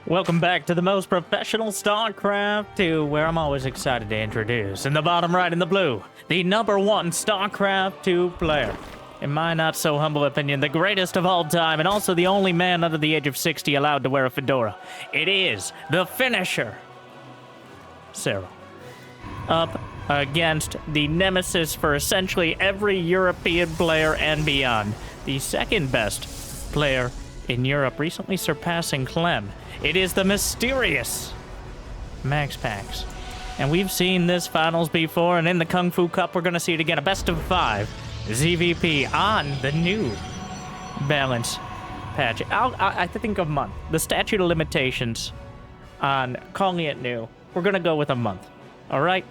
Welcome back to the most professional StarCraft 2, where I'm always excited to introduce, in the bottom right in the blue, the #1 StarCraft 2 player. In my not-so-humble opinion, the greatest of all time, and also the only man under the age of 60 allowed to wear a fedora. It is the finisher, Serral. Up against the nemesis for essentially every European player and beyond. The second best player in Europe, recently surpassing Clem. It is the mysterious MaxPax. And we've seen this finals before, and in the Kung Fu Cup, we're going to see it again. A best of 5 ZVP on the new balance patch. I think a month. The statute of limitations on calling it new, we're going to go with a month. All right?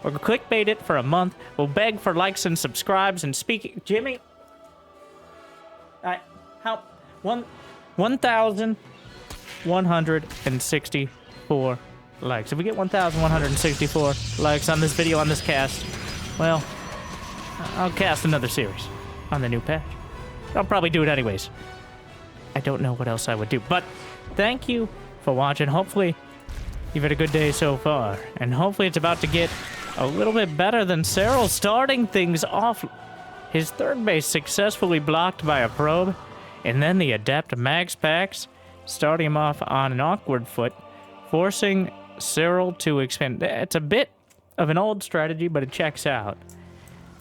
We're going to clickbait it for a month. We'll beg for likes and subscribes. And speaking... Jimmy? How... 1,164 likes. If we get 1,164 likes on this video, on this cast, well, I'll cast another series on the new patch. I'll probably do it anyways. I don't know what else I would do, but thank you for watching. Hopefully, you've had a good day so far, and hopefully it's about to get a little bit better than Serral, starting things off. His third base successfully blocked by a probe, and then the adept MaxPax starting him off on an awkward foot, forcing Serral to expand. It's a bit of an old strategy, but it checks out,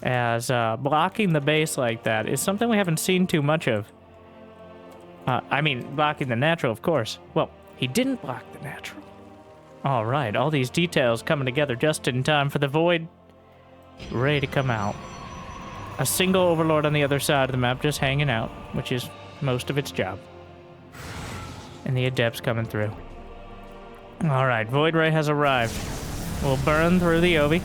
as blocking the base like that is something we haven't seen too much of. I mean, blocking the natural, of course. Well, he didn't block the natural. All right, all these details coming together just in time for the Void ready to come out. A single Overlord on the other side of the map just hanging out, which is most of its job. And the Adept's coming through. Alright, Void Ray has arrived. We'll burn through the Obi.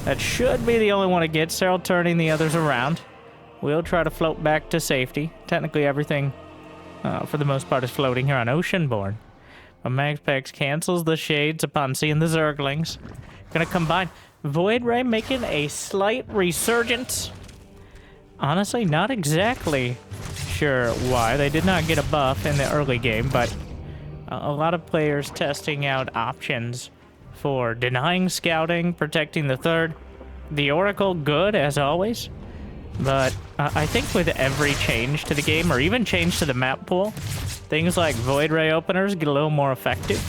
That should be the only one to get. Serral turning the others around. We'll try to float back to safety. Technically everything, for the most part, is floating here on Oceanborn. But MaxPax cancels the shades upon seeing the Zerglings. Gonna combine. Void Ray making a slight resurgence. Honestly, not exactly sure why. They did not get a buff in the early game, but a lot of players testing out options for denying scouting, protecting the third. The Oracle, good as always, but I think with every change to the game, or even change to the map pool, things like Void Ray openers get a little more effective,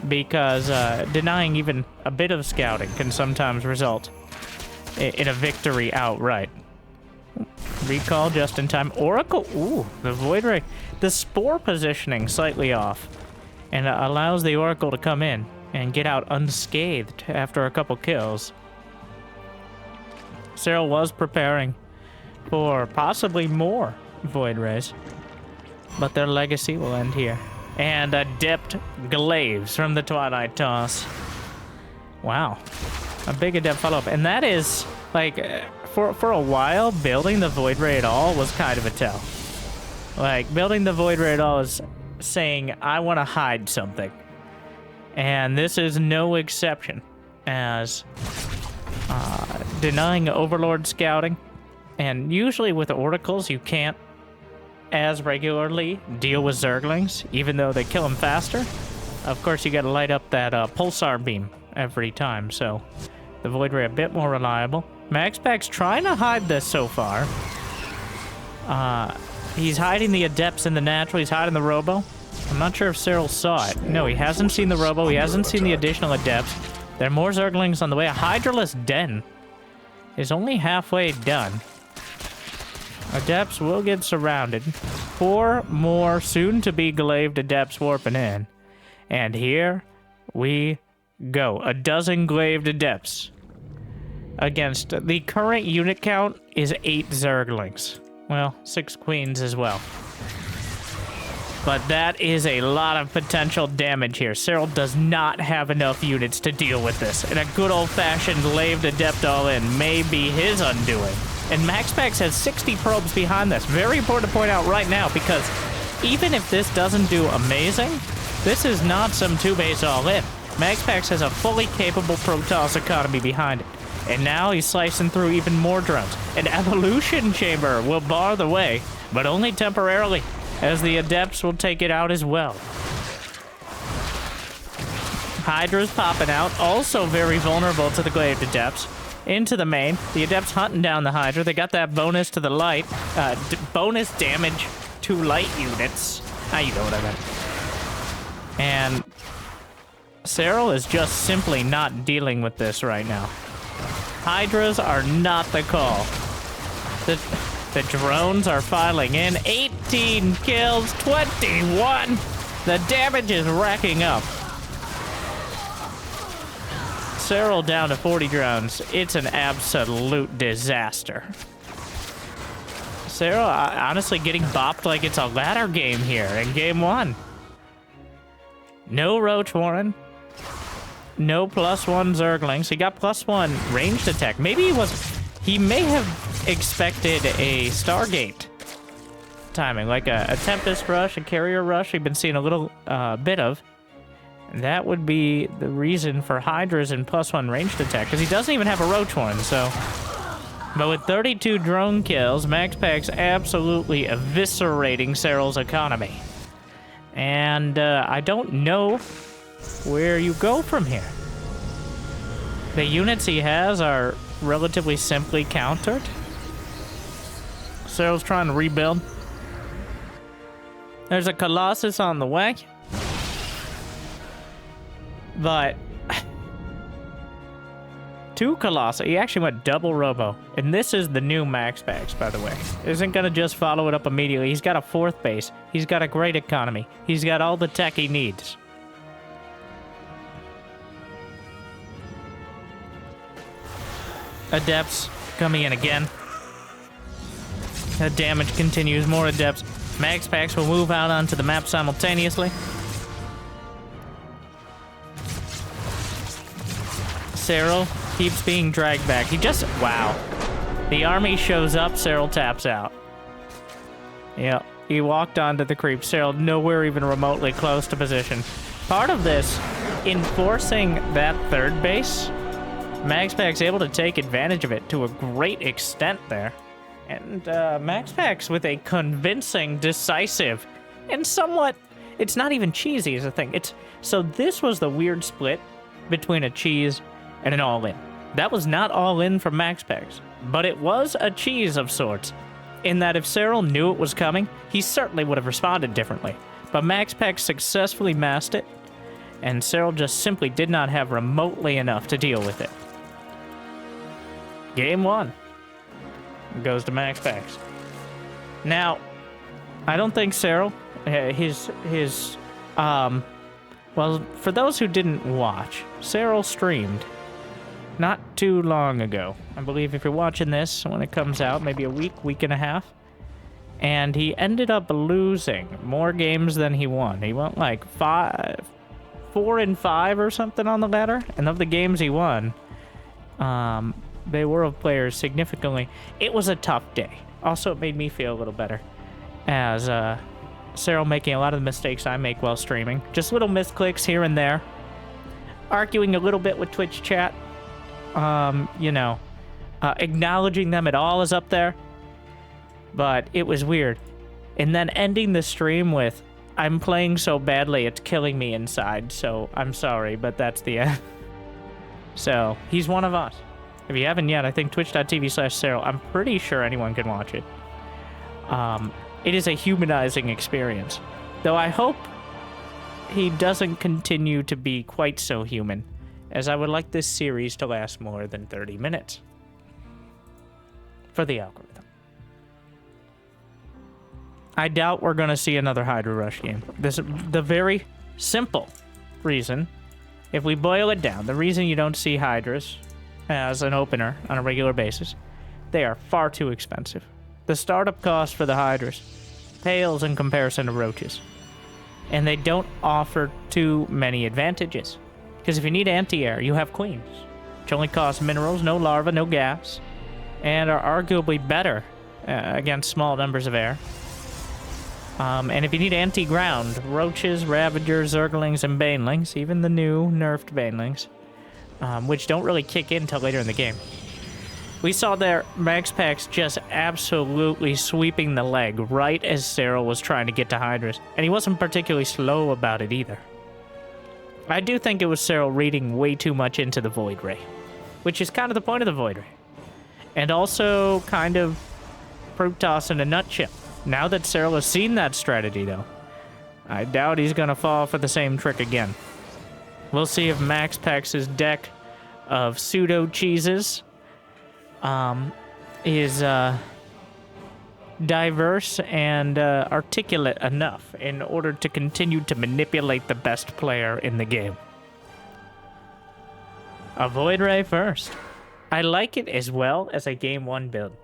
because denying even a bit of scouting can sometimes result in a victory outright. Recall just in time. Oracle, ooh, the Void Ray. The Spore positioning slightly off, and allows the Oracle to come in and get out unscathed after a couple kills. Serral was preparing for possibly more Void Rays, but their legacy will end here. And Adept Glaives from the Twilight Toss. Wow. A big Adept follow-up. And that is, like, for a while, building the Void Ray at all was kind of a tell. Like, building the Void Ray at all is saying, I want to hide something. And this is no exception, as denying Overlord scouting. And usually with Oracles, you can't as regularly deal with Zerglings, even though they kill them faster. Of course, you got to light up that pulsar beam every time, so the Void Ray a bit more reliable. MaxPax trying to hide this so far. He's hiding the Adepts in the natural. He's hiding the Robo. I'm not sure if Serral saw it. No, he hasn't seen the Robo. He hasn't seen the additional Adepts. There are more Zerglings on the way. A Hydraless Den is only halfway done. Adepts will get surrounded. 4 more soon-to-be glaved Adepts warping in. And here we go. A dozen glaved Adepts against the current unit count is 8 Zerglings. Well, 6 Queens as well. But that is a lot of potential damage here. Serral does not have enough units to deal with this. And a good old-fashioned glaved Adept all-in may be his undoing. And MaxPax has 60 probes behind this. Very important to point out right now, because even if this doesn't do amazing, this is not some 2-base all-in. MaxPax has a fully capable Protoss economy behind it. And now he's slicing through even more drones. An Evolution Chamber will bar the way, but only temporarily, as the Adepts will take it out as well. Hydra's popping out, also very vulnerable to the Glaive Adepts. Into the main. The Adepts hunting down the Hydra. They got that bonus to the light. Bonus damage to light units. You know what I meant. And Serral is just simply not dealing with this right now. Hydras are not the call. The drones are filing in. 18 kills, 21. The damage is racking up. Serral down to 40 drones. It's an absolute disaster. Serral honestly getting bopped like it's a ladder game here in game 1. No Roach Warren. No +1 Zerglings. He got +1 ranged attack. Maybe he may have expected a Stargate timing, like a Tempest Rush, a Carrier Rush we've been seeing a little bit of. That would be the reason for Hydra's and +1 ranged attack, because he doesn't even have a Roach Horn, so... But with 32 drone kills, MaxPax absolutely eviscerating Serral's economy. And I don't know where you go from here. The units he has are relatively simply countered. Serral's trying to rebuild. There's a Colossus on the way. But 2 Colossi. He actually went double robo. And this is the new MaxPax, by the way. Isn't going to just follow it up immediately. He's got a 4th base. He's got a great economy. He's got all the tech he needs. Adepts coming in again. The damage continues. More Adepts. MaxPax will move out onto the map simultaneously. Serral keeps being dragged back. Wow. The army shows up, Serral taps out. Yep, he walked onto the creep. Serral nowhere even remotely close to position. Part of this, enforcing that 3rd base, MaxPax able to take advantage of it to a great extent there. And MaxPax with a convincing, decisive, and somewhat, it's not even cheesy as a thing. So this was the weird split between a cheese and an all-in. That was not all-in from MaxPax, but it was a cheese of sorts, in that if Serral knew it was coming, he certainly would have responded differently. But MaxPax successfully masked it, and Serral just simply did not have remotely enough to deal with it. Game 1 goes to MaxPax. Now, I don't think Serral, well, for those who didn't watch, Serral streamed not too long ago. I believe if you're watching this when it comes out, maybe a week and a half. And he ended up losing more games than he won. He went like 4 and 5 or something on the ladder. And of the games he won, they were of players significantly. It was a tough day. Also, it made me feel a little better, as Serral making a lot of the mistakes I make while streaming. Just little misclicks here and there. Arguing a little bit with Twitch chat. Acknowledging them at all is up there. But it was weird. And then ending the stream with, I'm playing so badly, it's killing me inside, so I'm sorry, but that's the end. So, he's one of us. If you haven't yet, I think twitch.tv/Serral. I'm pretty sure anyone can watch it. It is a humanizing experience. Though I hope he doesn't continue to be quite so human, as I would like this series to last more than 30 minutes. For the algorithm. I doubt we're going to see another Hydra Rush game. The very simple reason, if we boil it down, the reason you don't see Hydras as an opener on a regular basis, they are far too expensive. The startup cost for the Hydras pales in comparison to Roaches. And they don't offer too many advantages. Because if you need anti-air, you have Queens, which only cost minerals, no larva, no gas, and are arguably better against small numbers of air. And if you need anti-ground, Roaches, Ravagers, Zerglings, and Banelings, even the new nerfed Banelings, which don't really kick in until later in the game. We saw there MaxPax just absolutely sweeping the leg right as Serral was trying to get to Hydras, and he wasn't particularly slow about it either. I do think it was Serral reading way too much into the Void Ray, which is kind of the point of the Void Ray. And also kind of Protoss in a nutshell. Now that Serral has seen that strategy, though, I doubt he's going to fall for the same trick again. We'll see if MaxPax's deck of pseudo cheeses is diverse and articulate enough in order to continue to manipulate the best player in the game. A Void Ray first. I like it as well as a game 1 build,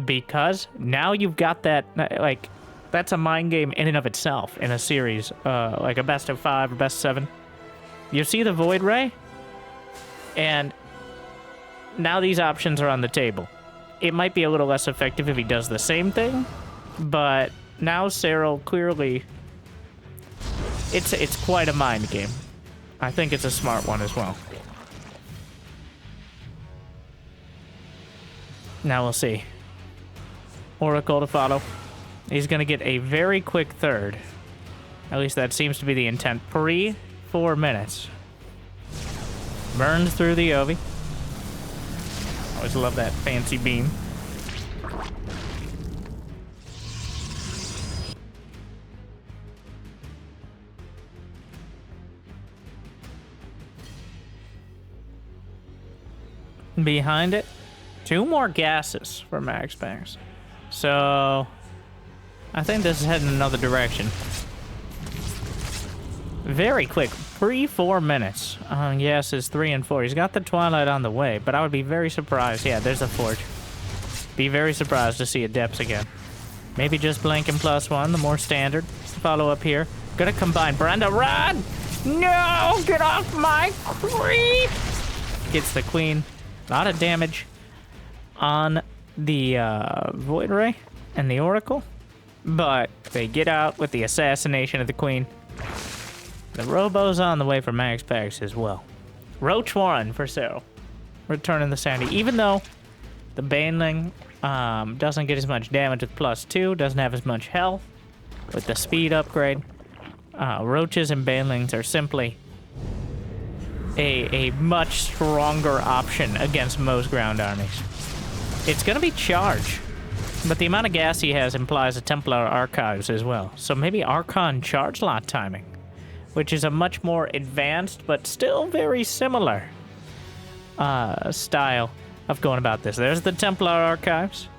because now you've got that, like, that's a mind game in and of itself in a series, like a best of 5 or best 7. You see the Void Ray, and now these options are on the table. It might be a little less effective if he does the same thing, but now Serral clearly, it's quite a mind game. I think it's a smart one as well. Now we'll see. Oracle to follow. He's going to get a very quick third. At least that seems to be the intent. Pre 4 minutes. Burns through the Ovi. Always love that fancy beam. Behind it, 2 more gases for MaxPax. So I think this is heading another direction. Very quick. Pre 4 minutes. Yes, it's 3 and 4. He's got the Twilight on the way, but I would be very surprised. Yeah, there's a Forge. Be very surprised to see a Depths again. Maybe just blanking +1, the more standard. Follow up here. Gonna combine. Brenda, run! No! Get off my creep! Gets the Queen. A lot of damage on the Void Ray and the Oracle, but they get out with the assassination of the Queen. The Robo's on the way for MaxPax as well. Roach Warren for Serral. Returning the Sandy. Even though the Baneling doesn't get as much damage with +2, doesn't have as much health with the speed upgrade, Roaches and Banelings are simply a much stronger option against most ground armies. It's going to be Charge, but the amount of gas he has implies a Templar Archives as well. So maybe Archon Charge lot timing, which is a much more advanced but still very similar style of going about this. There's the Templar Archives,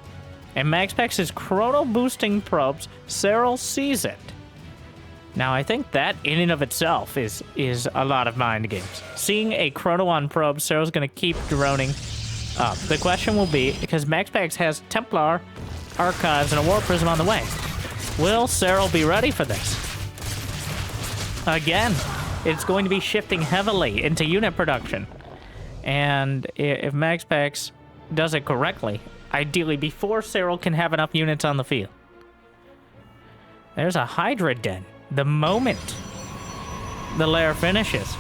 and MaxPax is chrono boosting probes. Serral sees it. Now, I think that in and of itself is a lot of mind games. Seeing a chrono on probe, Serral's going to keep droning up. The question will be, because MaxPax has Templar Archives and a War Prism on the way, will Serral be ready for this? Again, it's going to be shifting heavily into unit production. And if MaxPax does it correctly, ideally before Serral can have enough units on the field. There's a Hydra Den. The moment the lair finishes,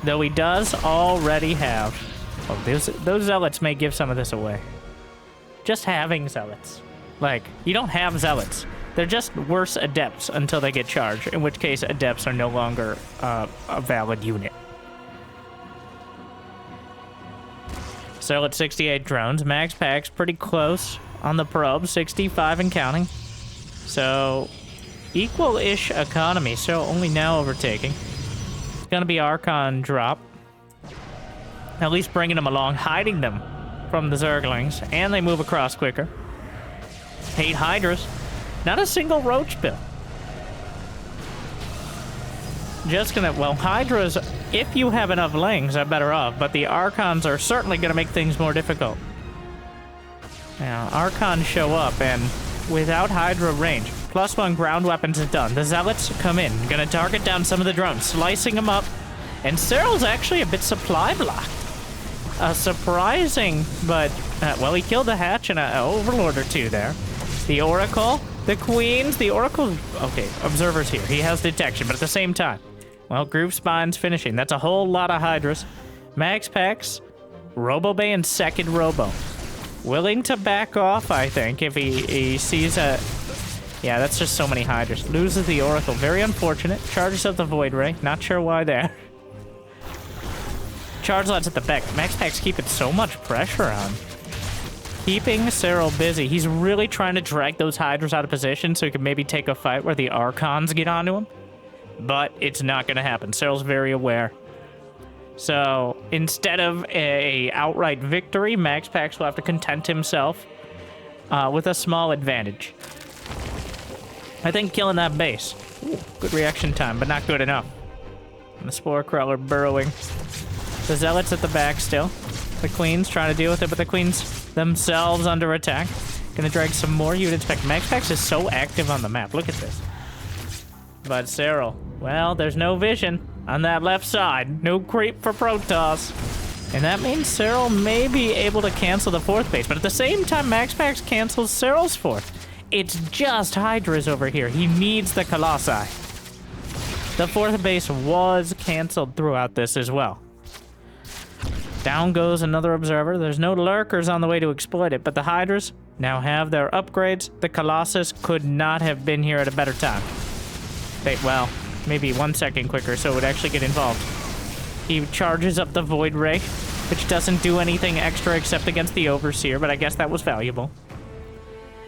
though he does already have... Oh, those Zealots may give some of this away. Just having Zealots. Like, you don't have Zealots. They're just worse Adepts until they get charged, in which case Adepts are no longer a valid unit. So at 68 drones, MaxPax pretty close on the probe, 65 and counting. So... equal-ish economy, so only now overtaking. It's gonna be Archon drop. At least bringing them along, hiding them from the Zerglings, and they move across quicker. 8 Hydras. Not a single Roach build. Just gonna... well, Hydras, if you have enough Lings, are better off, but the Archons are certainly gonna make things more difficult. Now, Archons show up, and without Hydra range, +1 ground weapons is done. The Zealots come in, gonna target down some of the drones, slicing them up, and Serral's actually a bit supply blocked. Surprising, but, well, he killed the Hatch and an Overlord or 2 there. The Oracle, the Queens, the Oracle, okay, Observer's here. He has detection, but at the same time, well, Groove Spine's finishing. That's a whole lot of Hydras. MaxPax, Robobay, and second Robo. Willing to back off, I think, if he sees a... yeah, that's just so many Hydras. Loses the Oracle. Very unfortunate. Charges up the Void Ray. Not sure why there. charge lots at the back. MaxPax keeping so much pressure on. Keeping Serral busy. He's really trying to drag those Hydras out of position so he can maybe take a fight where the Archons get onto him. But it's not going to happen. Serral's very aware. So instead of a outright victory, MaxPax will have to content himself with a small advantage. I think killing that base. Ooh, good reaction time, but not good enough. And the Spore Crawler burrowing. The Zealots at the back still. The Queen's trying to deal with it, but the Queen's themselves under attack. Gonna drag some more units back. MaxPax is so active on the map. Look at this. But Serral, well, there's no vision on that left side. No creep for Protoss. And that means Serral may be able to cancel the 4th base. But at the same time, MaxPax cancels Serral's 4th. It's just Hydras over here. He needs the Colossi. The 4th base was canceled throughout this as well. Down goes another observer. There's no lurkers on the way to exploit it, but the Hydras now have their upgrades. The Colossus could not have been here at a better time. Well, maybe 1 second quicker, so it would actually get involved. He charges up the Void Ray, which doesn't do anything extra except against the Overseer, but I guess that was valuable.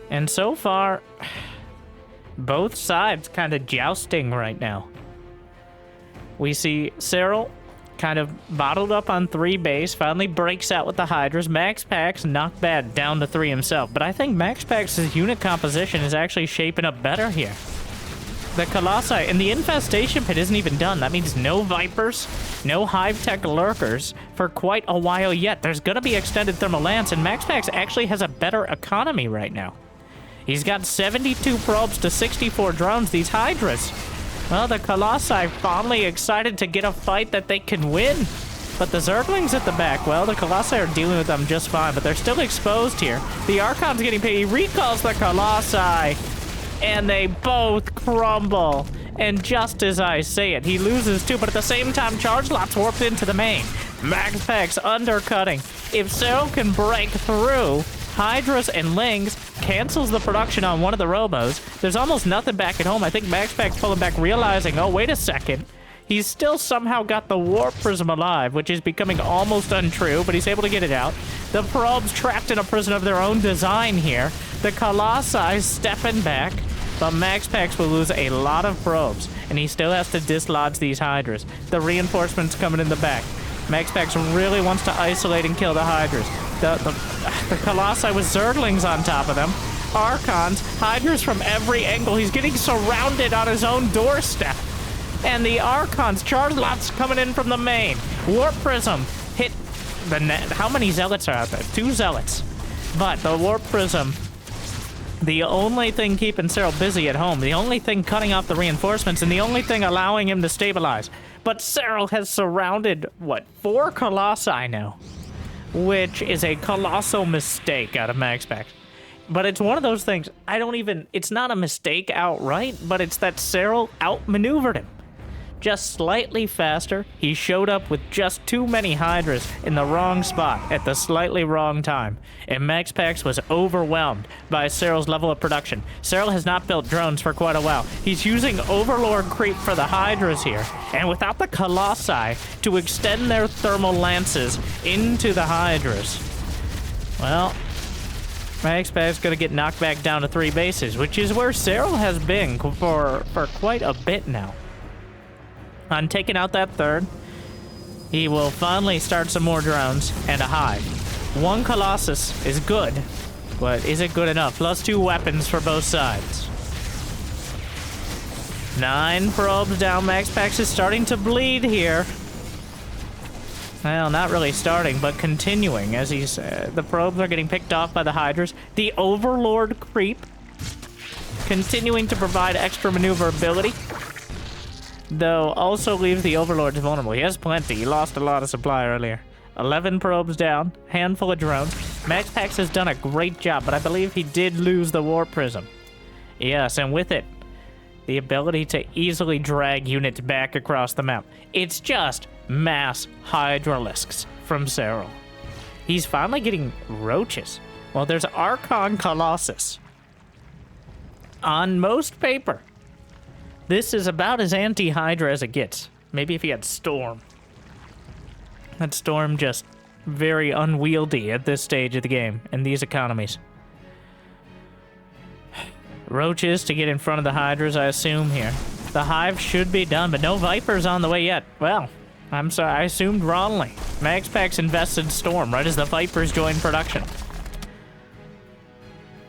And so far, both sides kind of jousting right now. We see Serral kind of bottled up on 3 base, finally breaks out with the Hydras. MaxPax, not bad, down to 3 himself. But I think MaxPax's unit composition is actually shaping up better here. The Colossi, and the Infestation Pit isn't even done. That means no Vipers, no Hive-Tech Lurkers for quite a while yet. There's gonna be Extended Thermal Lance, and MaxPax actually has a better economy right now. He's got 72 probes to 64 drones. These Hydras, well, the Colossi fondly excited to get a fight that they can win. But the Zerglings at the back, well, the Colossi are dealing with them just fine, but they're still exposed here. The Archon's getting paid. He recalls the Colossi, and they both crumble. And just as I say it, he loses too, but at the same time, Charge Lot's warped into the main. MaxPax undercutting. If Serral can break through, Hydras and Lings cancels the production on one of the robos. There's almost nothing back at home. I think MaxPax pulling back, realizing, oh, wait a second. He's still somehow got the Warp Prism alive, which is becoming almost untrue, but he's able to get it out. The probes trapped in a prison of their own design here. The Colossi stepping back, but MaxPax will lose a lot of probes, and he still has to dislodge these Hydras. The reinforcements coming in the back. MaxPax really wants to isolate and kill the Hydras. The Colossi with Zerglings on top of them. Archons, Hydras from every angle. He's getting surrounded on his own doorstep. And the Archons, Charge Lots coming in from the main. Warp Prism hit the net. How many Zealots are out there? 2 Zealots. But the Warp Prism, the only thing keeping Serral busy at home, the only thing cutting off the reinforcements, and the only thing allowing him to stabilize. But Serral has surrounded, what, 4 Colossi now? Which is a colossal mistake out of MaxPax. But it's one of those things, it's not a mistake outright, but it's that Serral outmaneuvered him. Just slightly faster, he showed up with just too many Hydras in the wrong spot at the slightly wrong time, and MaxPax was overwhelmed by Serral's level of production. Serral has not built drones for quite a while. He's using Overlord creep for the Hydras here, and without the Colossi to extend their thermal lances into the Hydras, well, MaxPax is going to get knocked back down to 3 bases, which is where Serral has been for quite a bit now. On taking out that 3rd, he will finally start some more drones and a Hive. 1 Colossus is good, but is it good enough? +2 weapons for both sides. 9 probes down. MaxPax is starting to bleed here. Well, not really starting, but continuing as the probes are getting picked off by the Hydras. The Overlord creep continuing to provide extra maneuverability, though also leaves the Overlords vulnerable. He has plenty. He lost a lot of supply earlier. 11 probes down, handful of drones. MaxPax has done a great job, but I believe he did lose the Warp Prism. Yes, and with it, the ability to easily drag units back across the map. It's just mass Hydralisks from Serral. He's finally getting roaches. Well, there's Archon Colossus. On most paper, this is about as anti-Hydra as it gets. Maybe if he had Storm. That Storm just very unwieldy at this stage of the game in these economies. Roaches to get in front of the Hydras, I assume, here. The Hive should be done, but no Vipers on the way yet. Well, I'm sorry, I assumed wrongly. MaxPax invested Storm right as the Vipers joined production.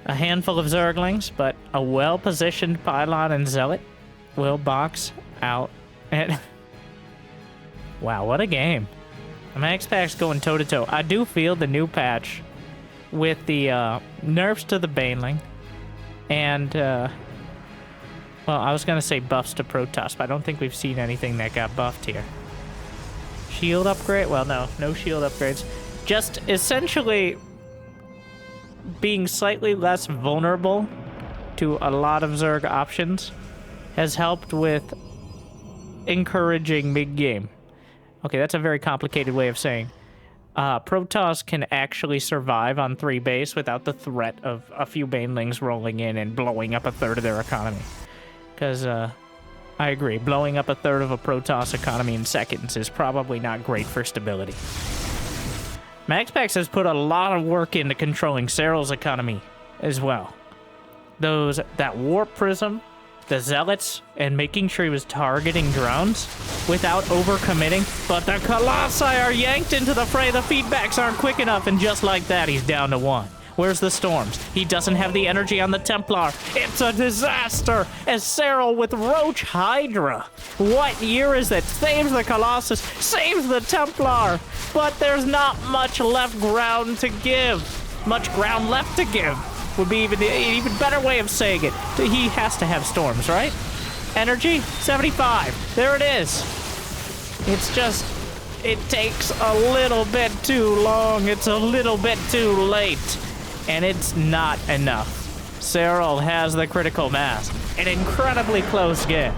A handful of Zerglings, but a well-positioned Pylon and Zealot will box out. And wow, what a game. MaxPax going toe-to-toe. I do feel the new patch with the nerfs to the Baneling and, well, I was going to say buffs to Protoss, but I don't think we've seen anything that got buffed here. Shield upgrade? Well, no shield upgrades. Just essentially being slightly less vulnerable to a lot of Zerg options has helped with encouraging mid-game. Okay, that's a very complicated way of saying. Protoss can actually survive on 3 base without the threat of a few Banelings rolling in and blowing up a third of their economy. Because, I agree, blowing up a third of a Protoss economy in seconds is probably not great for stability. MaxPax has put a lot of work into controlling Serral's economy as well. That Warp Prism, the Zealots, and making sure he was targeting drones without overcommitting. But the Colossi are yanked into the fray. The feedbacks aren't quick enough, and just like that, he's down to 1. Where's the Storms? He doesn't have the energy on the Templar. It's a disaster as Serral with Roach Hydra. What year is that? Saves the Colossus, saves the Templar, but there's not much left ground to give. Much ground left to give would be an even better way of saying it. He has to have Storms, right? Energy, 75. There it is. It's just, it takes a little bit too long. It's a little bit too late. And it's not enough. Serral has the critical mass. An incredibly close game.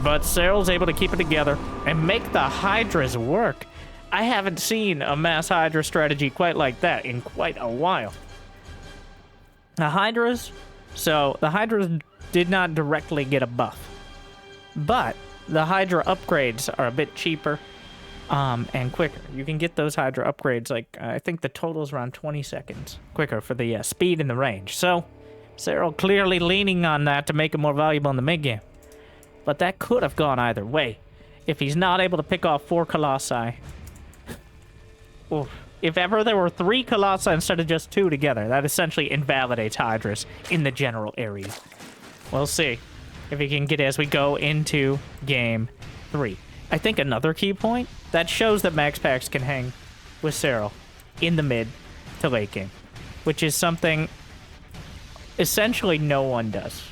But Serral's able to keep it together and make the Hydras work. I haven't seen a mass Hydra strategy quite like that in quite a while. The Hydras did not directly get a buff. But the Hydra upgrades are a bit cheaper and quicker. You can get those Hydra upgrades, like, I think the total is around 20 seconds quicker for the speed and the range. So, Serral clearly leaning on that to make it more valuable in the mid-game. But that could have gone either way. If he's not able to pick off 4 Colossi, oof. If ever there were 3 Colossi instead of just 2 together, that essentially invalidates Hydras in the general area. We'll see if he can get it as we go into Game 3. I think another key point, that shows that MaxPax can hang with Serral in the mid to late game, which is something essentially no one does.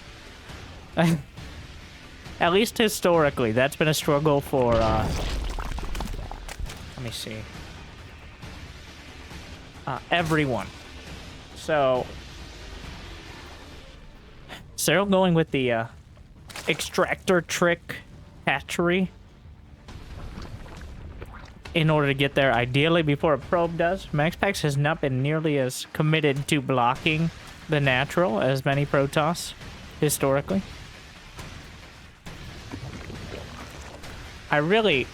At least historically, that's been a struggle for, let me see. Everyone. So, Serral going with the extractor trick hatchery in order to get there ideally before a probe does. MaxPax has not been nearly as committed to blocking the natural as many Protoss historically. I really...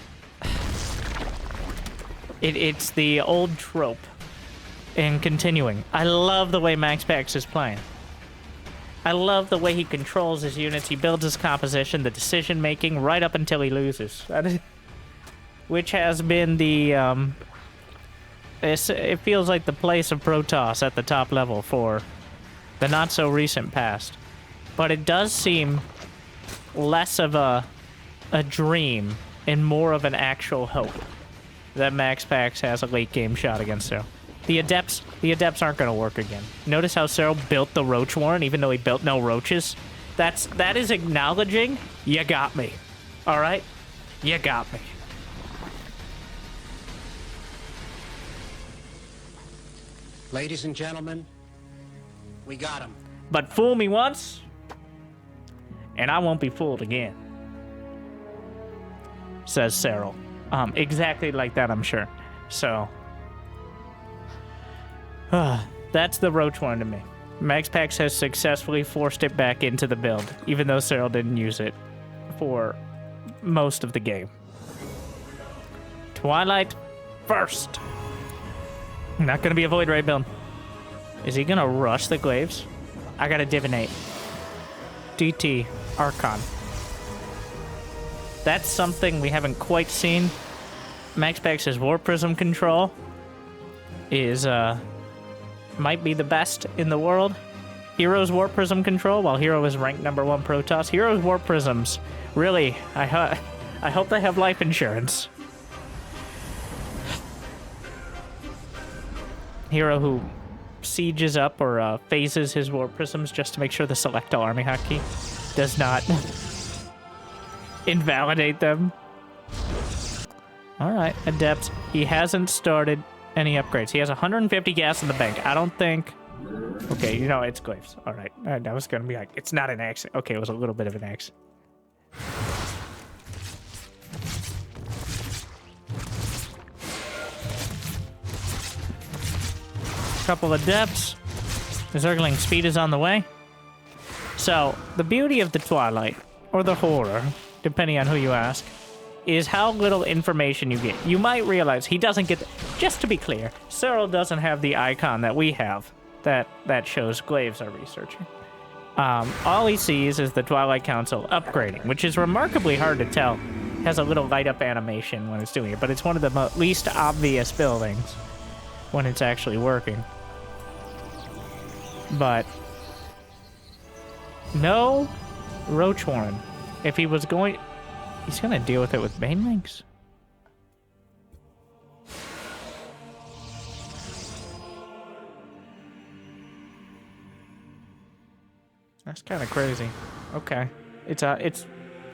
It's the old trope in continuing. I love the way MaxPax is playing. I love the way he controls his units. He builds his composition, the decision-making, right up until he loses. That is, which has been the, it feels like the place of Protoss at the top level for the not-so-recent past. But it does seem less of a dream and more of an actual hope that MaxPax has a late-game shot against Serral. The Adepts aren't going to work again. Notice how Serral built the Roach Warren, even though he built no Roaches? That is acknowledging, you got me. Alright? You got me. Ladies and gentlemen, we got him. But fool me once, and I won't be fooled again. Says Serral. Exactly like that, I'm sure. So... that's the Roach one to me. MaxPax has successfully forced it back into the build, even though Serral didn't use it for most of the game. Twilight first. Not gonna be a Void Ray build. Is he gonna rush the Glaives? I gotta divinate. DT Archon. That's something we haven't quite seen. MaxPax's Warp Prism control is might be the best in the world. Hero's Warp Prism control, while Hero is ranked #1 Protoss. Hero's Warp Prisms, really, I hope they have life insurance. Hero who sieges up or phases his Warp Prisms just to make sure the Select All Army hotkey does not invalidate them. Alright, Adept. He hasn't started any upgrades. He has 150 gas in the bank. I don't think... Okay, you know, it's Glaives. Alright, I was gonna be like, it's not an X. Okay, it was a little bit of an X. Couple of Adepts. The Zergling speed is on the way. So, the beauty of the Twilight, or the Horror, depending on who you ask, is how little information you get. You might realize he doesn't get... Just to be clear, Serral doesn't have the icon that we have that shows Glaives are researching. All he sees is the Twilight Council upgrading, which is remarkably hard to tell. It has a little light-up animation when it's doing it, but it's one of the least obvious buildings when it's actually working. But... No Roach Warren. If he was going... He's gonna deal with it with Banelings. That's kind of crazy. Okay. It's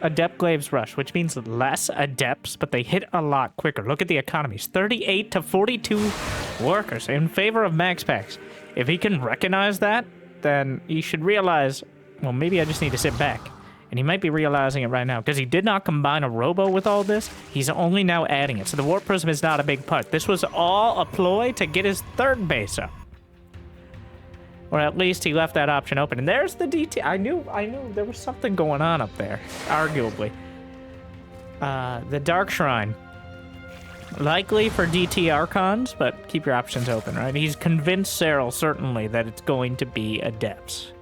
Adept Glaives Rush, which means less Adepts, but they hit a lot quicker. Look at the economies. 38 to 42 workers in favor of MaxPax. If he can recognize that, then he should realize, well, maybe I just need to sit back. And he might be realizing it right now, because he did not combine a Robo with all this. He's only now adding it. So the Warp Prism is not a big part. This was all a ploy to get his third base up. Or at least he left that option open. And there's the DT. I knew there was something going on up there, arguably. The Dark Shrine. Likely for DT Archons, but keep your options open, right? He's convinced Serral, certainly, that it's going to be Adepts.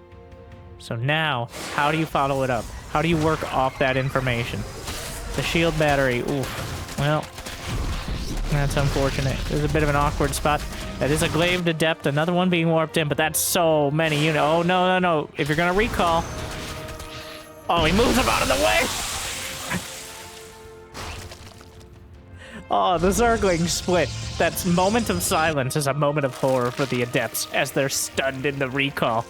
So now, how do you follow it up? How do you work off that information? The shield battery, oof. Well, that's unfortunate. There's a bit of an awkward spot. That is a Glaved Adept, another one being warped in, but that's so many units. Oh, no. If you're gonna recall... Oh, he moves him out of the way! Oh, the Zergling split. That moment of silence is a moment of horror for the Adepts as they're stunned in the recall.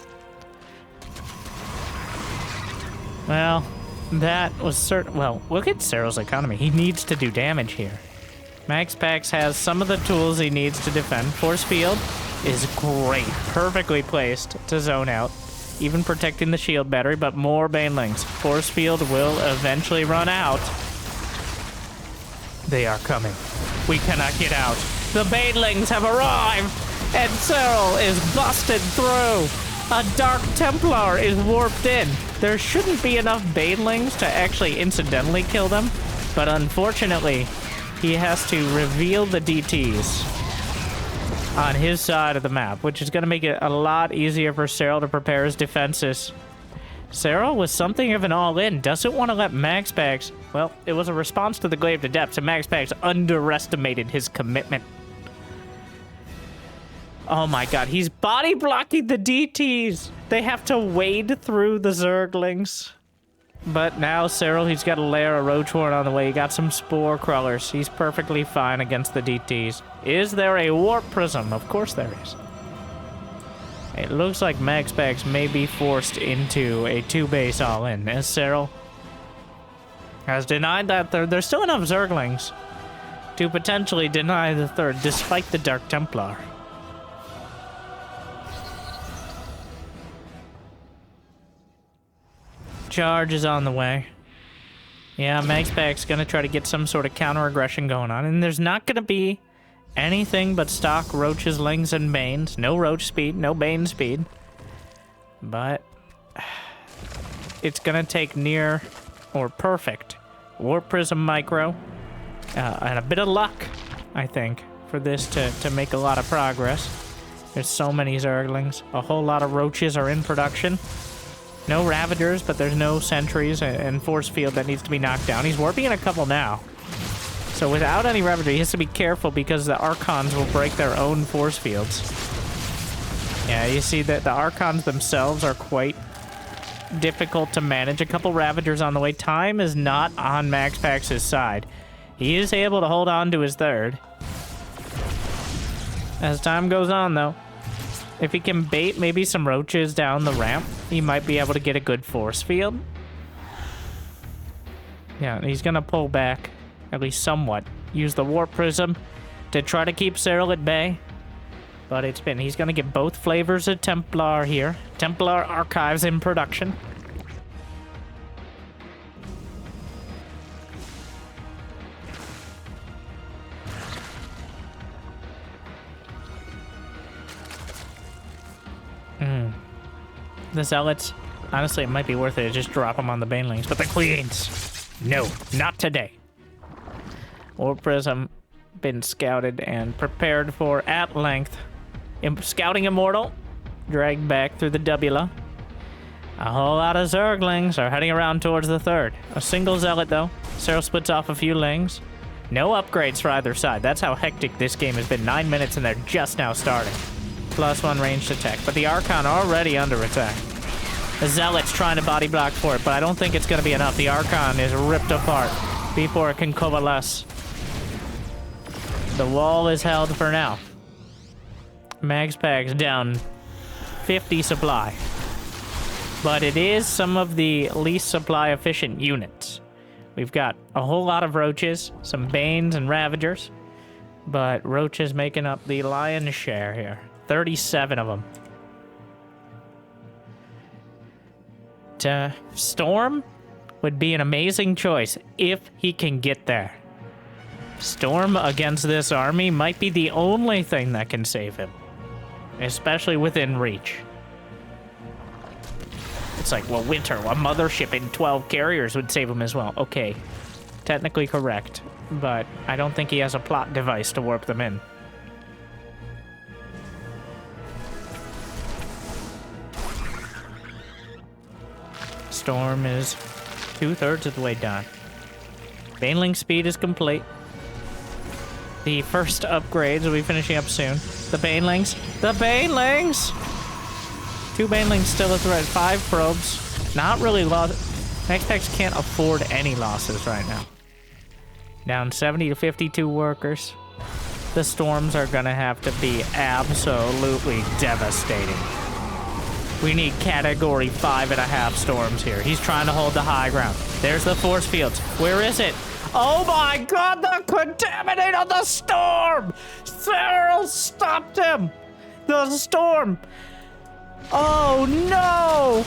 Well, that was certain. Well, look at Serral's economy. He needs to do damage here. MaxPax has some of the tools he needs to defend. Force Field is great. Perfectly placed to zone out. Even protecting the shield battery, but more Banelings. Force Field will eventually run out. They are coming. We cannot get out. The Banelings have arrived, and Serral is busted through. A Dark Templar is warped in. There shouldn't be enough Banelings to actually incidentally kill them, but unfortunately, he has to reveal the DTs on his side of the map, which is going to make it a lot easier for Serral to prepare his defenses. Serral was something of an all-in, doesn't want to let MaxPax... Well, it was a response to the Glaved Adepts, and MaxPax underestimated his commitment. Oh my god, he's body blocking the DTs! They have to wade through the Zerglings. But now Serral, he's got a layer of Roach Warren on the way. He got some Spore Crawlers. He's perfectly fine against the DTs. Is there a Warp Prism? Of course there is. It looks like MaxPax may be forced into a 2-base all-in, as Serral has denied that there's still enough Zerglings to potentially deny the third, despite the Dark Templar. Charge is on the way. Yeah, MaxPax's gonna try to get some sort of counter-aggression going on, and there's not gonna be anything but stock Roaches, Lings, and Banes. No Roach speed, no Bane speed. But it's gonna take near or perfect Warp Prism Micro and a bit of luck, I think, for this to make a lot of progress. There's so many Zerglings. A whole lot of roaches are in production. No Ravagers, but there's no sentries and force field that needs to be knocked down. He's warping in a couple now. So without any Ravager, he has to be careful because the Archons will break their own force fields. Yeah, you see that the Archons themselves are quite difficult to manage. A couple Ravagers on the way. Time is not on MaxPax's side. He is able to hold on to his third. As time goes on, though, if he can bait maybe some roaches down the ramp, he might be able to get a good force field. Yeah, he's gonna pull back, at least somewhat. Use the Warp Prism to try to keep Serral at bay. But he's gonna get both flavors of Templar here. Templar Archives in production. The Zealots, honestly, it might be worth it to just drop them on the Banelings. But the Queens, no, not today. Warp Prism been scouted and prepared for at length. Scouting Immortal, dragged back through the Dubula. A whole lot of Zerglings are heading around towards the third. A single Zealot, though. Serral splits off a few Lings. No upgrades for either side. That's how hectic this game has been. 9 minutes and they're just now starting. +1 ranged attack. But the Archon already under attack. The Zealot's trying to body block for it, but I don't think it's going to be enough. The Archon is ripped apart before it can coalesce. The wall is held for now. MaxPax down 50 supply. But it is some of the least supply efficient units. We've got a whole lot of roaches, some Banes and Ravagers, but roaches making up the lion's share here. 37 of them. Storm would be an amazing choice if he can get there. Storm against this army might be the only thing that can save him, especially within reach. It's like, well, Winter, a mothership and 12 carriers would save him as well. Okay, technically correct, but I don't think he has a plot device to warp them in. Storm is 2/3 of the way done. Baneling speed is complete. The first upgrades will be finishing up soon. The Banelings. The Banelings! 2 Banelings still a threat. 5 probes. Not really lost. MaxPax can't afford any losses right now. Down 70 to 52 workers. The storms are gonna have to be absolutely devastating. We need category 5.5 storms here. He's trying to hold the high ground. There's the force fields. Where is it? Oh my god, the contaminate of the storm! Serral stopped him! The storm! Oh no!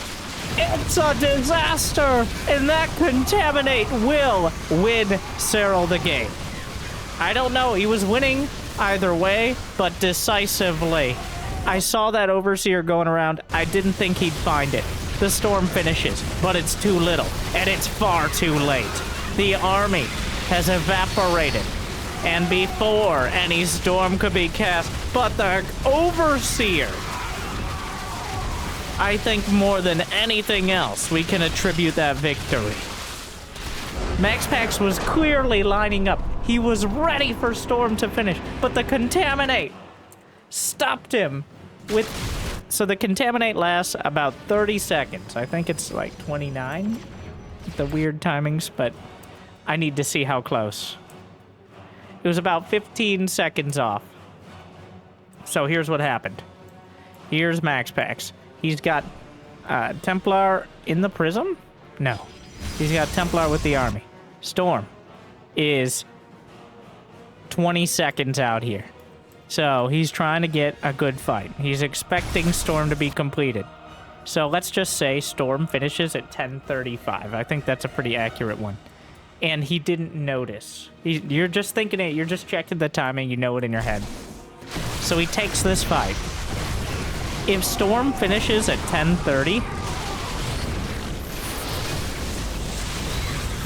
It's a disaster! And that contaminate will win Serral the game. I don't know, he was winning either way, but decisively. I saw that Overseer going around. I didn't think he'd find it. The storm finishes, but it's too little, and it's far too late. The army has evaporated, and before any storm could be cast, but the Overseer, I think more than anything else, we can attribute that victory. MaxPax was clearly lining up. He was ready for Storm to finish, but the Contaminate stopped him with... So the Contaminate lasts about 30 seconds. I think it's like 29, the weird timings, but I need to see how close. It was about 15 seconds off. So here's what happened. Here's MaxPax. He's got Templar in the Prism? No. He's got Templar with the army. Storm is 20 seconds out here. So he's trying to get a good fight. He's expecting Storm to be completed. So let's just say Storm finishes at 10:35. I think that's a pretty accurate one. And he didn't notice. You're just thinking it. You're just checking the timing. You know it in your head. So he takes this fight. If Storm finishes at 10:30,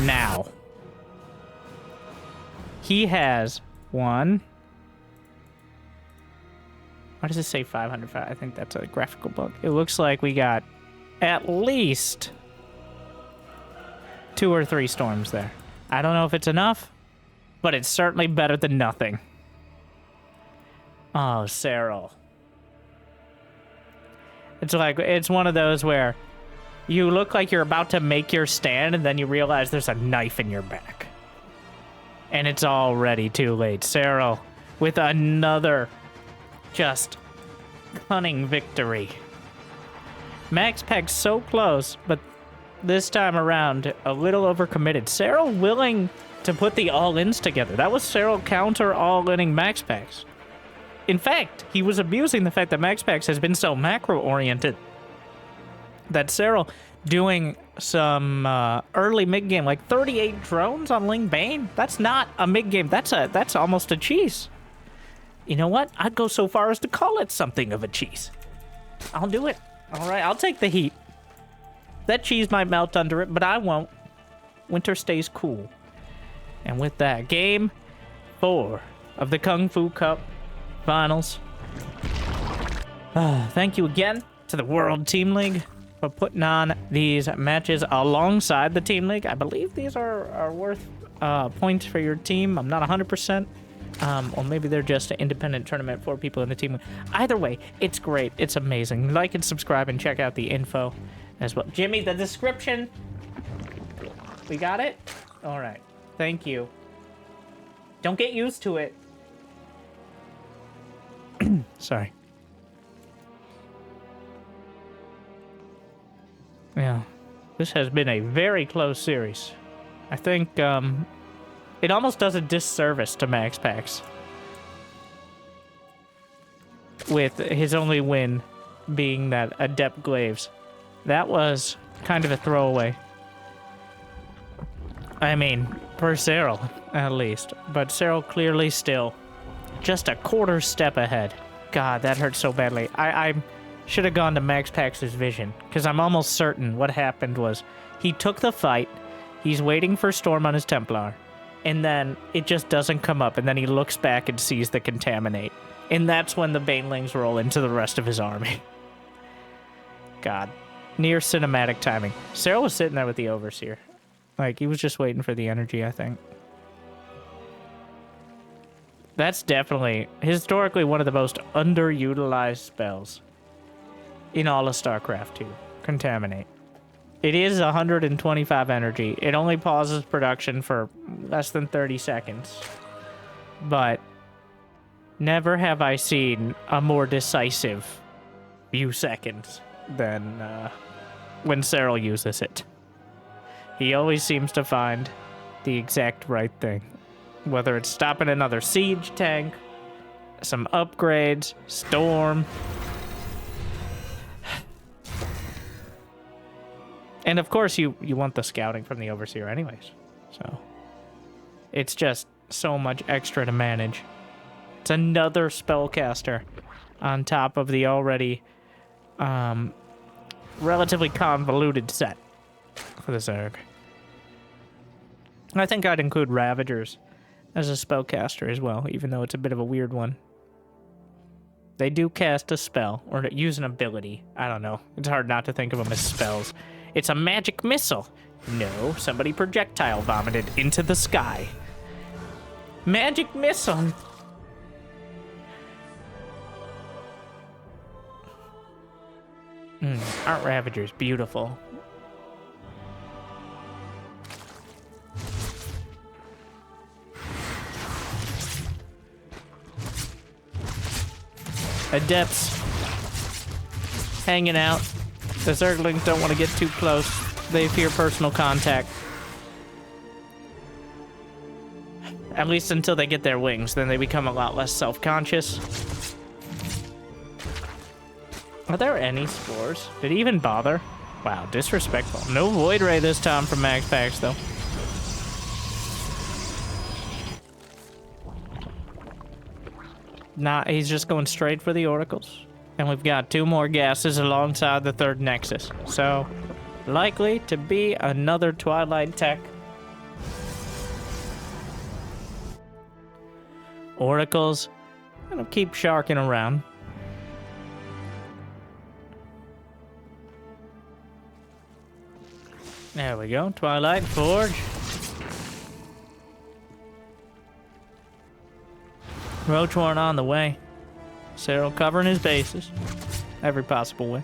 now, he has 1, Why does it say 505? I think that's a graphical bug. It looks like we got at least 2 or 3 storms there. I don't know if it's enough, but it's certainly better than nothing. Oh, Serral. It's like, it's one of those where you look like you're about to make your stand and then you realize there's a knife in your back. And it's already too late. Serral with another just cunning victory. MaxPax so close, but this time around a little overcommitted. Serral willing to put the all-ins together. That was Serral counter all-inning MaxPax. In fact, he was abusing the fact that MaxPax has been so macro-oriented that Serral doing some early mid-game, like 38 drones on Ling Bane. That's not a mid-game. That's almost a cheese. You know what? I'd go so far as to call it something of a cheese. I'll do it. All right, I'll take the heat. That cheese might melt under it, but I won't. Winter stays cool. And with that, Game 4 of the Kung Fu Cup Finals. Thank you again to the World Team League for putting on these matches alongside the Team League. I believe these are worth points for your team. I'm not 100%. Or maybe they're just an independent tournament for people in the team. Either way, it's great. It's amazing. Like and subscribe and check out the info as well. Jimmy, the description. We got it? All right. Thank you. Don't get used to it. Sorry. Yeah. This has been a very close series. I think, it almost does a disservice to MaxPax with his only win being that Adept Glaives. That was kind of a throwaway. I mean, for Serral, at least. But Serral clearly still just a quarter step ahead. God, that hurt so badly. I should have gone to MaxPax's vision, because I'm almost certain what happened was he took the fight, he's waiting for Storm on his Templar, and then it just doesn't come up, and then he looks back and sees the Contaminate. And that's when the Banelings roll into the rest of his army. God. Near cinematic timing. Serral was sitting there with the Overseer. Like, he was just waiting for the energy, I think. That's definitely, historically, one of the most underutilized spells in all of StarCraft 2. Contaminate. It is 125 energy. It only pauses production for less than 30 seconds. But never have I seen a more decisive few seconds than when Serral uses it. He always seems to find the exact right thing. Whether it's stopping another siege tank, some upgrades, storm. And of course you want the scouting from the Overseer anyways. So it's just so much extra to manage. It's another spellcaster on top of the already relatively convoluted set for the Zerg. I think I'd include Ravagers as a spellcaster as well, even though it's a bit of a weird one. They do cast a spell, or use an ability. I don't know. It's hard not to think of them as spells. It's a magic missile. No, somebody projectile vomited into the sky. Magic missile. Aren't Ravagers beautiful? Adepts hanging out. The Zerglings don't want to get too close. They fear personal contact. At least until they get their wings, then they become a lot less self-conscious. Are there any spores? Did he even bother? Wow, disrespectful. No Void Ray this time from MaxPax, though. Nah, he's just going straight for the Oracles. And we've got 2 more gases alongside the 3rd Nexus. So, likely to be another Twilight tech. Oracles, gonna keep sharking around. There we go. Twilight Forge. Roach Warren on the way. Serral covering his bases. Every possible way.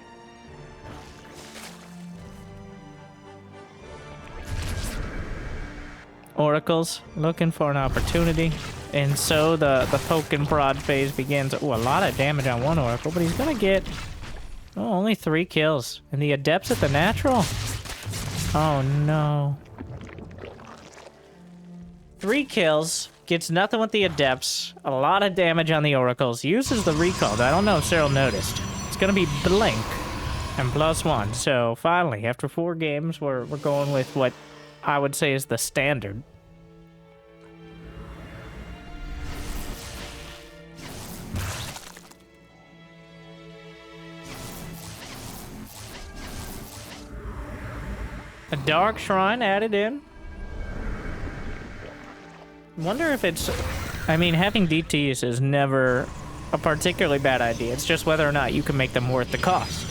Oracles looking for an opportunity. And so the poke and prod phase begins. Ooh, a lot of damage on one Oracle, but he's gonna get only 3 kills. And the Adepts at the natural. Oh no. 3 kills. Gets nothing with the Adepts. A lot of damage on the Oracles. Uses the recall. I don't know if Serral noticed. It's gonna be Blink and +1. So finally, after 4 games, we're going with what I would say is the standard. A Dark Shrine added in. Wonder if it's... I mean, having DTs is never a particularly bad idea. It's just whether or not you can make them worth the cost.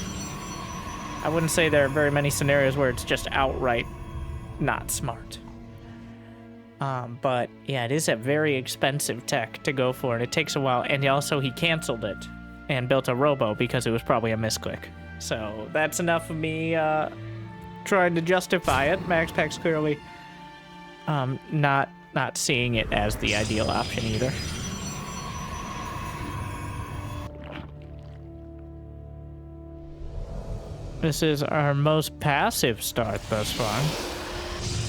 I wouldn't say there are very many scenarios where it's just outright not smart. But yeah, it is a very expensive tech to go for, and it takes a while. And also, he canceled it and built a robo because it was probably a misclick. So that's enough of me trying to justify it. MaxPax clearly not seeing it as the ideal option either. This is our most passive start thus far.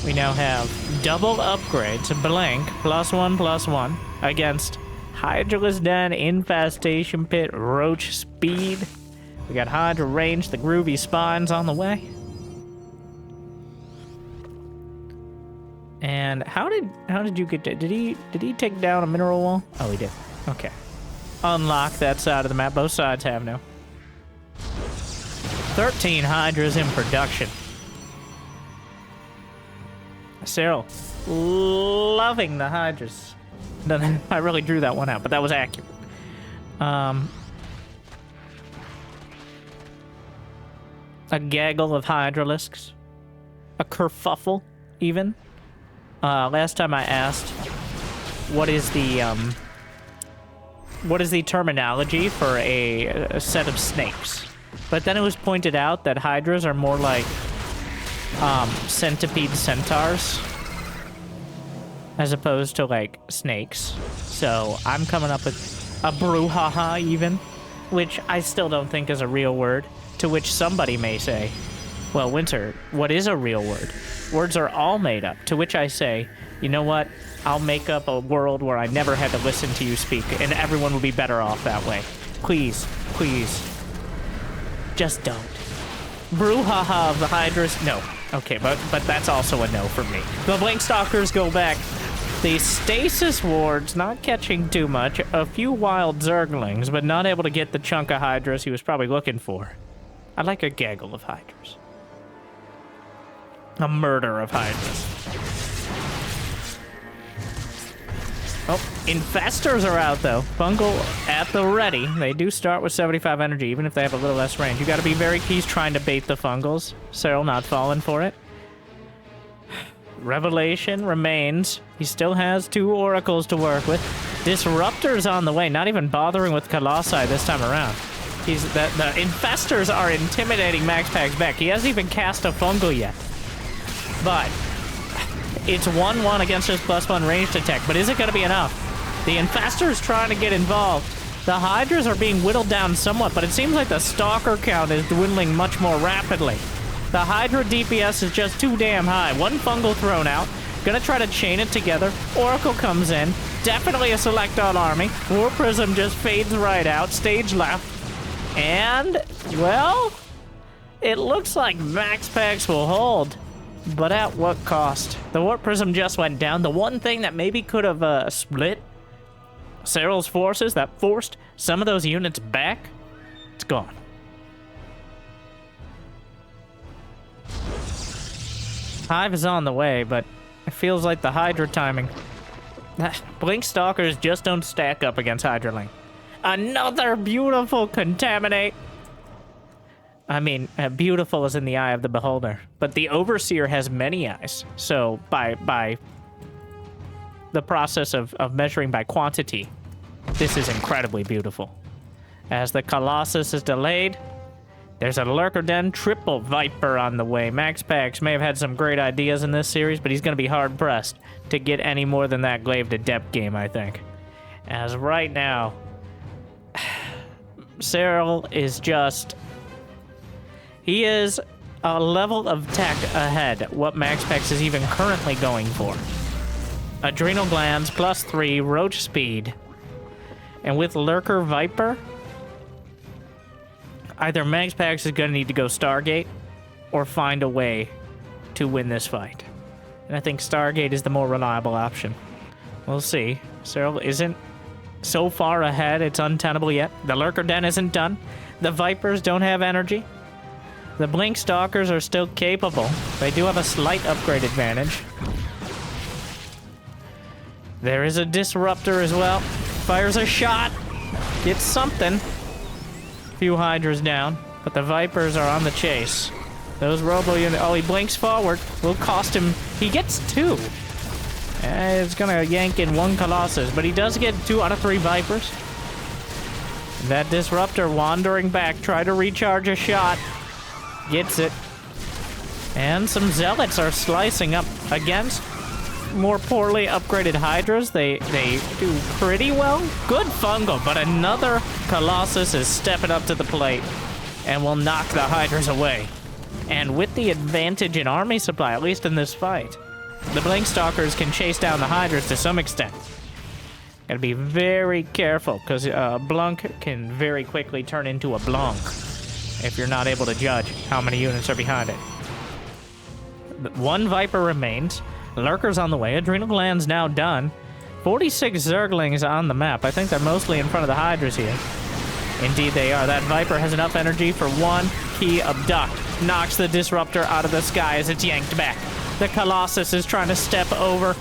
We now have double upgrades, Blink, +1/+1, against Hydraless Den, Infestation Pit, Roach Speed. We got Hydra Range, the Groovy Spines on the way. And how did you get to, did he take down a mineral wall? Oh, he did. Okay. Unlock that side of the map. Both sides have now. 13 Hydras in production. Serral, loving the Hydras. I really drew that one out, but that was accurate. A gaggle of Hydralisks. A kerfuffle, even. Last time I asked, what is the terminology for a set of snakes? But then it was pointed out that Hydras are more like centipede centaurs as opposed to like snakes. So I'm coming up with a brouhaha even, which I still don't think is a real word, to which somebody may say, well, Winter, what is a real word? Words are all made up, to which I say, you know what? I'll make up a world where I never had to listen to you speak, and everyone will be better off that way. Please, please. Just don't. Brouhaha of the Hydras? No. Okay, but that's also a no for me. The Blink Stalkers go back. The Stasis Wards not catching too much. A few wild Zerglings, but not able to get the chunk of Hydras he was probably looking for. I like a gaggle of Hydras. A murder of Hydras. Oh, Infestors are out, though. Fungal at the ready. They do start with 75 energy, even if they have a little less range. You gotta be very keen trying to bait the Fungals. Serral not falling for it. Revelation remains. He still has 2 Oracles to work with. Disruptor's on the way, not even bothering with Colossi this time around. The Infestors are intimidating MaxPax back. He hasn't even cast a Fungal yet. But it's 1/1 against his +1 ranged attack, but is it going to be enough? The Infestor is trying to get involved. The Hydras are being whittled down somewhat, but it seems like the Stalker count is dwindling much more rapidly. The Hydra DPS is just too damn high. 1 Fungal thrown out. Gonna try to chain it together. Oracle comes in. Definitely a Select All army. War Prism just fades right out. Stage left. And, well, it looks like MaxPax will hold. But at what cost? The Warp Prism just went down. The one thing that maybe could have split Serral's forces, that forced some of those units back, it's gone. Hive is on the way, but it feels like the Hydra timing. Blink Stalkers just don't stack up against Hydraling. Another beautiful Contaminate. I mean, beautiful is in the eye of the beholder. But the Overseer has many eyes. So by the process of measuring by quantity, this is incredibly beautiful. As the Colossus is delayed, there's a Lurker Den triple Viper on the way. MaxPax may have had some great ideas in this series, but he's going to be hard-pressed to get any more than that Glaive to Depth game, I think. As right now, Serral is just... He is a level of tech ahead, what MaxPax is even currently going for. Adrenal Glands, +3, Roach Speed. And with Lurker Viper... Either MaxPax is going to need to go Stargate or find a way to win this fight. And I think Stargate is the more reliable option. We'll see. Serral isn't so far ahead, it's untenable yet. The Lurker Den isn't done. The Vipers don't have energy. The Blink Stalkers are still capable. They do have a slight upgrade advantage. There is a Disruptor as well. Fires a shot. Gets something. Few Hydras down, but the Vipers are on the chase. Those Robo units... Oh, he blinks forward. Will cost him... He gets 2. It's gonna yank in 1 Colossus, but he does get 2 out of 3 Vipers. That Disruptor wandering back, try to recharge a shot. Gets it. And some Zealots are slicing up against more poorly upgraded Hydras. They do pretty well. Good fungal, but another Colossus is stepping up to the plate and will knock the Hydras away. And with the advantage in army supply, at least in this fight, the Blink Stalkers can chase down the Hydras to some extent. Gotta be very careful, because Blunk can very quickly turn into a Blanc if you're not able to judge how many units are behind it. 1 Viper remains. Lurkers on the way. Adrenal Glands now done. 46 Zerglings on the map. I think they're mostly in front of the Hydras here. Indeed they are. That Viper has enough energy for 1 key abduct. Knocks the Disruptor out of the sky as it's yanked back. The Colossus is trying to step over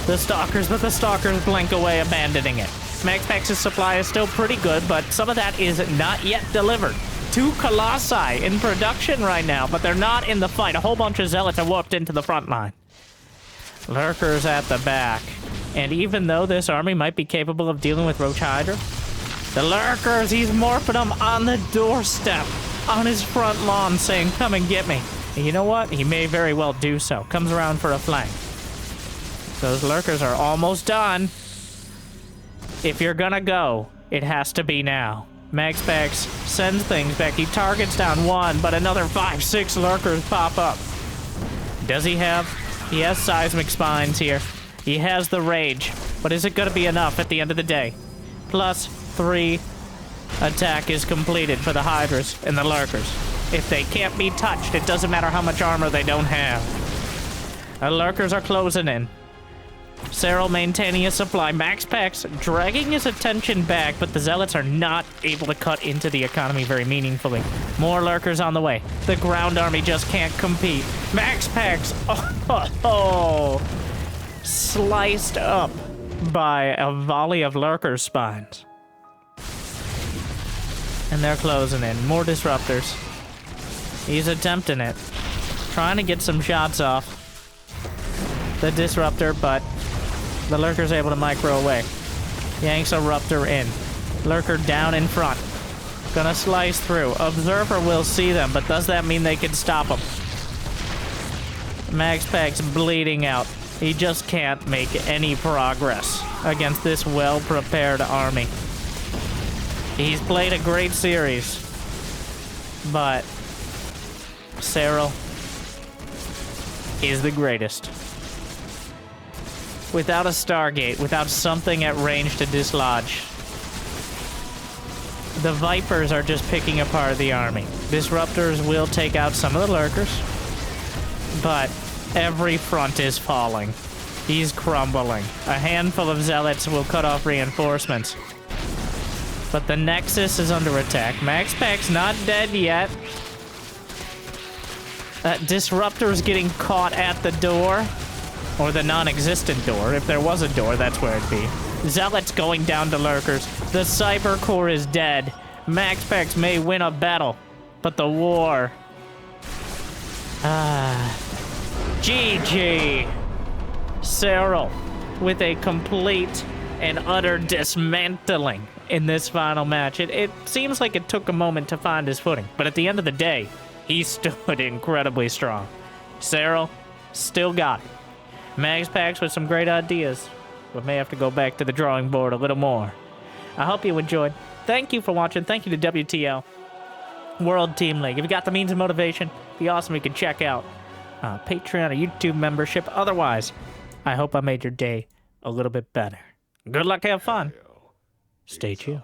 the Stalkers, but the Stalkers blink away, abandoning it. MaxPax's supply is still pretty good, but some of that is not yet delivered. 2 Colossi in production right now, but they're not in the fight. A whole bunch of Zealots are warped into the front line. Lurkers at the back. And even though this army might be capable of dealing with Roach Hydra, the Lurkers, he's morphing them on the doorstep, on his front lawn, saying, come and get me. And you know what? He may very well do so. Comes around for a flank. Those Lurkers are almost done. If you're gonna go, it has to be now. MaxPax sends things back. He targets down 1, but another 5, 6 Lurkers pop up. Does he have... He has Seismic Spines here. He has the Rage. But is it going to be enough at the end of the day? +3 attack is completed for the Hydras and the Lurkers. If they can't be touched, it doesn't matter how much armor they don't have. The Lurkers are closing in. Serral maintaining his supply. MaxPax dragging his attention back, but the Zealots are not able to cut into the economy very meaningfully. More Lurkers on the way. The ground army just can't compete. MaxPax, sliced up by a volley of Lurker spines. And they're closing in. More Disruptors. He's attempting it. Trying to get some shots off the Disruptor, but the Lurker's able to micro away. Yanks a Ruptor in. Lurker down in front. Gonna slice through. Observer will see them, but does that mean they can stop them? MaxPax bleeding out. He just can't make any progress against this well-prepared army. He's played a great series, but Serral is the greatest. Without a Stargate, without something at range to dislodge, the Vipers are just picking apart the army. Disruptors will take out some of the Lurkers, but every front is falling. He's crumbling. A handful of Zealots will cut off reinforcements. But the Nexus is under attack. MaxPax not dead yet. That Disruptor's getting caught at the door. Or the non-existent door. If there was a door, that's where it'd be. Zealots going down to Lurkers. The Cyber Core is dead. MaxPax may win a battle. but the war. GG. Serral with a complete and utter dismantling in this final match. It seems like it took a moment to find his footing, but at the end of the day, he stood incredibly strong. Serral still got it. MaxPax with some great ideas, but may have to go back to the drawing board a little more. I hope you enjoyed. Thank you for watching. Thank you to WTL World Team League. If you got the means of motivation, it'd be awesome if you could check out Patreon or YouTube membership. Otherwise, I hope I made your day a little bit better. Good luck, have fun. Stay chill.